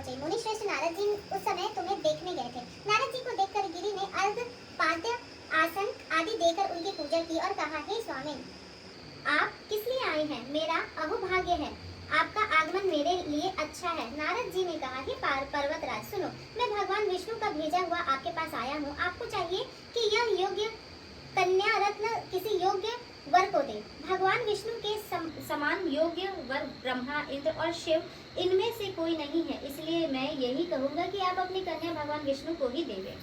पहुंचे। मुनि श्रेष्ठ नारद जी उस समय तुम्हें देखने गए थे। नारद जी को देखकर गिरि ने अर्घ पाद्य आसन आदि देकर उनकी पूजा की और कहा, हे स्वामी, आप किस लिए आए हैं? मेरा अहोभाग्य है, आपका आगमन मेरे लिए अच्छा है। नारद जी ने कहा, हे पर्वतराज, सुनो, मैं भगवान विष्णु का भेजा हुआ आपके पास आया हूँ। आपको चाहिए कि यह योग्य कन्या रत्न किसी योग्य वर को दे। भगवान विष्णु के समान योग्य वर ब्रह्मा, इंद्र और शिव इनमें से कोई नहीं है, इसलिए मैं यही कहूँगा कि आप अपनी कन्या भगवान विष्णु को ही देंगे।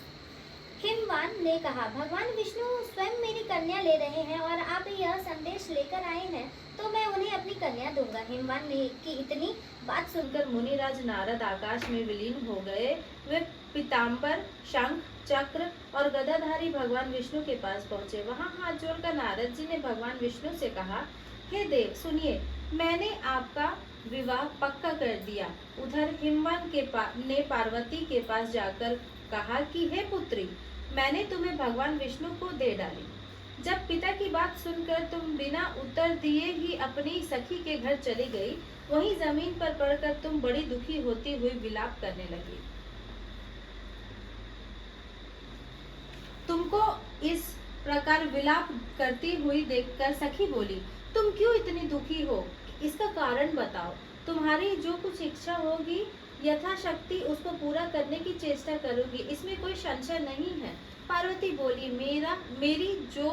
हिमवान ने कहा, भगवान विष्णु स्वयं मेरी कन्या ले रहे हैं और आप यह संदेश लेकर आए हैं, तो मैं उन्हें अपनी कन्या दूंगा। हिमवान ने की इतनी बात सुनकर मुनिराज नारद आकाश में विलीन हो गए। वे पीताम्बर, शंख, चक्र और गदाधारी भगवान विष्णु के पास पहुंचे। वहां हाथ जोड़कर नारद जी ने भगवान विष्णु से कहा, हे देव, सुनिए, मैंने आपका विवाह पक्का कर दिया। उधर हिमवान ने पार्वती के पास जाकर कहा कि हे पुत्री, मैंने तुम्हें भगवान विष्णु को दे डाली। जब पिता की बात सुनकर तुम बिना उत्तर दिए ही अपनी सखी के घर चली गई, वहीं जमीन पर पड़कर तुम बड़ी दुखी होती हुई विलाप करने लगी। तुमको इस प्रकार विलाप करती हुई देखकर सखी बोली, तुम क्यों इतनी दुखी हो? इसका कारण बताओ। तुम्हारी जो कुछ इच्छा होगी यथाशक्ति उसको पूरा करने की चेष्टा करूंगी, इसमें कोई संशय नहीं है। पार्वती बोली, मेरी जो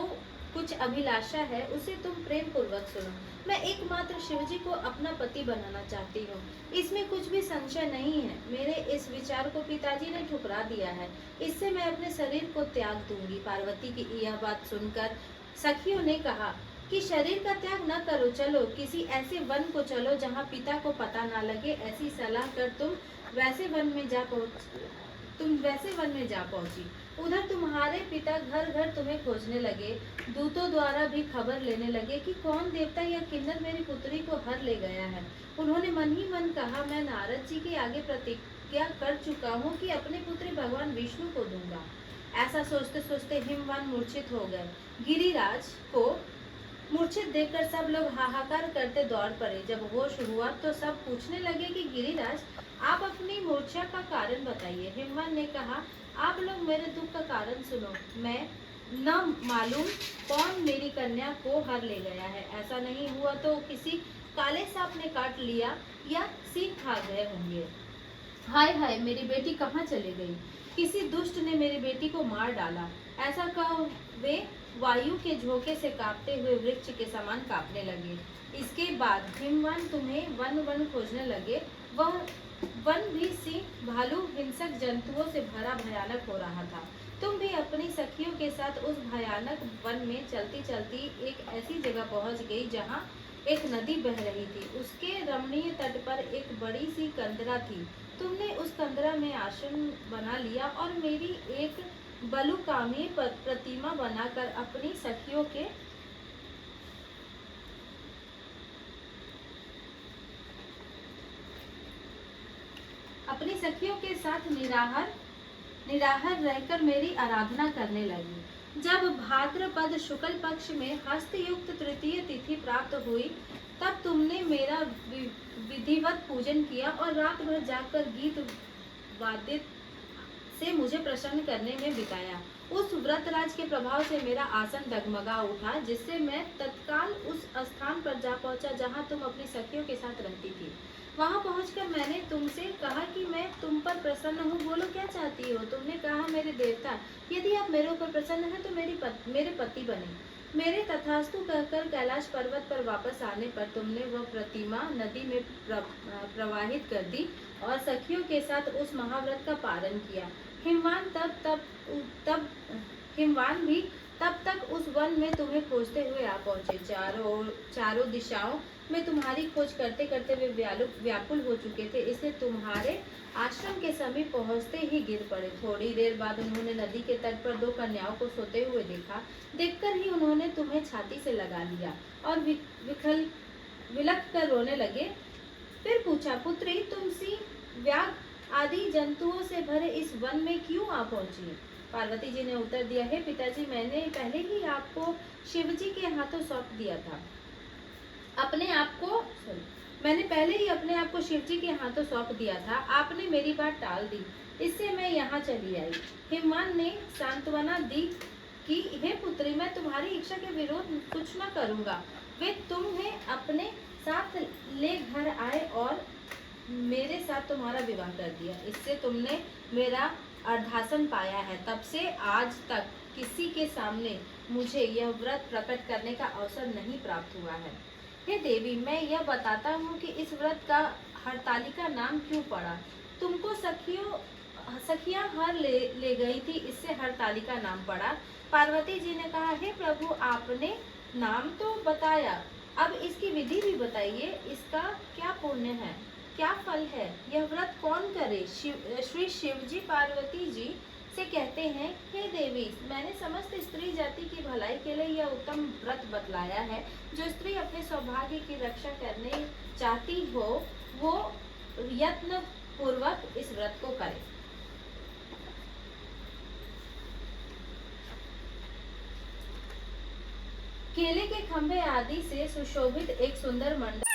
कुछ अभिलाषा है उसे तुम प्रेम पूर्वक सुनो। मैं एकमात्र शिवजी को अपना पति बनाना चाहती हूँ, इसमें कुछ भी संशय नहीं है। मेरे इस विचार को पिताजी ने ठुकरा दिया है, इससे मैं अपने शरीर को त्याग दूंगी। पार्वती की यह बात सुनकर सखियों ने कहा कि शरीर का त्याग न करो, चलो किसी ऐसे वन को चलो जहाँ पिता को पता ना लगे। ऐसी सलाह कर तुम वैसे वन में जा पहुंची। उधर तुम्हारे पिता घर घर तुम्हें खोजने लगे। दूतों द्वारा भी खबर लेने लगे कि कौन देवता या किन्नर मेरी पुत्री को हर ले गया है। उन्होंने मन ही मन कहा, मैं नारद जी के आगे प्रतिज्ञा कर चुका हूँ कि अपनी पुत्री भगवान विष्णु को दूंगा। ऐसा सोचते सोचते हिमवान मूर्छित हो गए। गिरिराज को मूर्छित देखकर सब लोग हाहाकार करते दौड़ पड़े। जब होश हुआ तो सब पूछने लगे कि गिरिराज, आप अपनी मूर्छा का कारण बताइए। हिमवान ने कहा, आप लोग मेरे दुख का कारण सुनो। मैं न मालूम कौन मेरी कन्या को हर ले गया है। ऐसा नहीं हुआ तो किसी काले सांप ने काट लिया या सिंह खा गए होंगे। हाय हाय, मेरी बेटी कहाँ चली गई? किसी दुष्ट ने मेरी बेटी को मार डाला। ऐसा कह वे वायु के झोंके से कांपते हुए वृक्ष के समान कांपने लगे। इसके बाद हिमवान तुम्हें वन वन खोजने लगे। वह वन भी सिंह, भालू, हिंसक जंतुओं से भरा भयानक हो रहा था। तुम भी अपनी सखियों के साथ उस भयानक वन में चलती चलती एक ऐसी जगह पहुंच गई जहां एक नदी बह रही थी। उसके रमणीय तट पर एक बड़ी सी कंदरा थी। तुमने उस कंदरा में आश्रम बना लिया और मेरी एक बलुकामी प्रतिमा बनाकर अपनी सखियों के साथ निराहार रहकर मेरी आराधना करने लगी। जब भाद्रपद शुक्ल पक्ष में हस्तयुक्त तृतीय तिथि प्राप्त हुई, तब तुमने मेरा विधिवत पूजन किया और रात भर जागकर गीत वाद्य से मुझे प्रसन्न करने में बिताया। उस व्रतराज के प्रभाव से मेरा आसन डगमगा उठा, जिससे मैं तत्काल उस स्थान पर जा पहुंचा जहां तुम अपनी सखियों के साथ रहती थी। वहां पहुंचकर मैंने तुमसे कहा कि मैं तुम पर प्रसन्न हूँ, बोलो क्या चाहती हो? तुमने कहा, मेरे देवता, यदि आप मेरे ऊपर प्रसन्न हैं तो मेरे पति बने। मेरे तथास्तु कहकर कैलाश पर्वत पर वापस आने पर तुमने वह प्रतिमा नदी में प्रवाहित कर दी और सखियों के साथ उस महाव्रत का पालन किया। हिमवान भी तब तक उस वन में तुम्हें खोजते हुए आ पहुंचे। चारों दिशाओं में तुम्हारी खोज करते करते वे व्याकुल हो चुके थे, इसलिए तुम्हारे आश्रम के समीप पहुंचते ही गिर पड़े। थोड़ी देर बाद उन्होंने नदी के तट पर दो कन्याओं को सोते हुए देखा। देखकर ही उन्होंने तुम्हें छाती से लगा लिया और विलख कर रोने लगे। फिर पूछा, पुत्री, तुम सिंह, व्याघ्र आदि जंतुओं से भरे इस वन में क्यों आ पहुंची? पार्वती जी ने उत्तर दिया, हे पिताजी, मैंने पहले ही आपको शिवजी के हाथों सौंप दिया था। मैंने पहले ही अपने आप को शिव जी के हाथों सौंप दिया था। आपने मेरी बात टाल दी, इससे मैं यहाँ चली आई। हिमवान ने सांत्वना दी कि हे पुत्री, मैं तुम्हारी इच्छा के विरोध कुछ न करूँगा। वे तुम्हें अपने साथ ले घर आए और मेरे साथ तुम्हारा विवाह कर दिया। इससे तुमने मेरा अर्धासन पाया है। तब से आज तक किसी के सामने मुझे यह व्रत प्रकट करने का अवसर नहीं प्राप्त हुआ है। हे देवी, मैं यह बताता हूँ कि इस व्रत का हरतालिका नाम क्यों पड़ा। तुमको सखियां हर ले गई थी, इससे हरतालिका नाम पड़ा। पार्वती जी ने कहा, हे प्रभु, आपने नाम तो बताया, अब इसकी विधि भी बताइए। इसका क्या पुण्य है, क्या फल है, यह व्रत कौन करे। श्री शिव जी पार्वती जी से कहते हैं, हे देवी, मैंने समस्त स्त्री जाति की भलाई के लिए यह उत्तम व्रत बतलाया है। जो स्त्री अपने सौभाग्य की रक्षा करने चाहती हो, वो यत्न पूर्वक इस व्रत को करे। केले के खंभे आदि से सुशोभित एक सुंदर मंडप